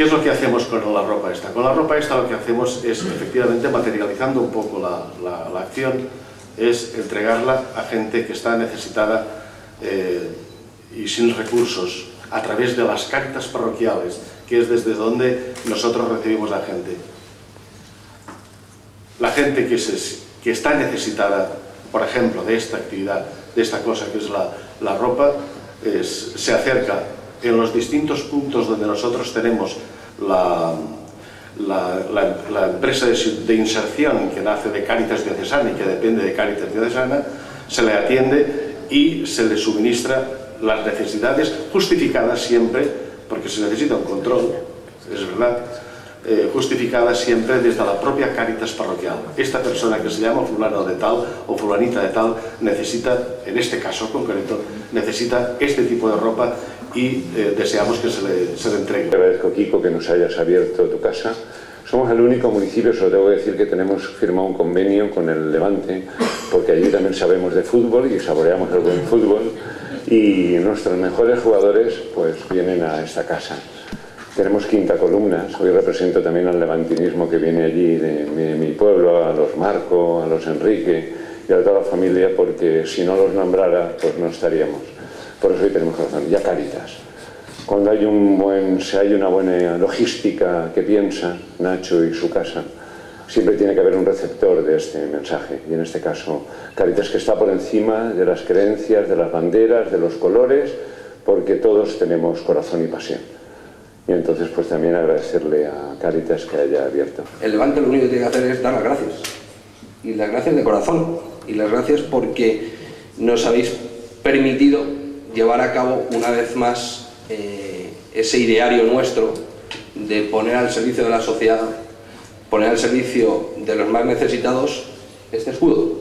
¿Qué es lo que hacemos con la ropa esta? Con la ropa esta lo que hacemos es, efectivamente, materializando un poco la acción, es entregarla a gente que está necesitada y sin recursos, a través de las Cáritas parroquiales, que es desde donde nosotros recibimos a la gente. La gente que está necesitada, por ejemplo, de esta actividad, de esta cosa que es la ropa, se acerca en los distintos puntos donde nosotros tenemos la empresa de inserción que nace de Cáritas Diocesana y que depende de Cáritas Diocesana, se le atiende y se le suministra las necesidades justificadas siempre, porque se necesita un control, es verdad, justificadas siempre desde la propia Cáritas parroquial. Esta persona que se llama fulano de tal o fulanita de tal necesita, en este caso concreto, necesita este tipo de ropa y deseamos que se le entregue. Te agradezco, Kiko, que nos hayas abierto tu casa. Somos el único municipio, se lo tengo que decir, que tenemos firmado un convenio con el Levante, porque allí también sabemos de fútbol y saboreamos el buen fútbol, y nuestros mejores jugadores pues vienen a esta casa. Tenemos quinta columnas, hoy represento también al levantinismo que viene allí de mi pueblo, a los Marco, a los Enrique y a toda la familia, porque si no los nombrara pues no estaríamos. Por eso hoy tenemos razón, ya Cáritas. Cuando hay una buena logística que piensa, Nacho y su casa, siempre tiene que haber un receptor de este mensaje, y en este caso Cáritas, que está por encima de las creencias, de las banderas, de los colores, porque todos tenemos corazón y pasión. Y entonces pues también agradecerle a Cáritas que haya abierto. El Levante lo único que tiene que hacer es dar las gracias, y las gracias de corazón, y las gracias porque nos habéis permitido llevar a cabo una vez más ese ideario nuestro de poner al servicio de la sociedad, poner al servicio de los más necesitados este escudo.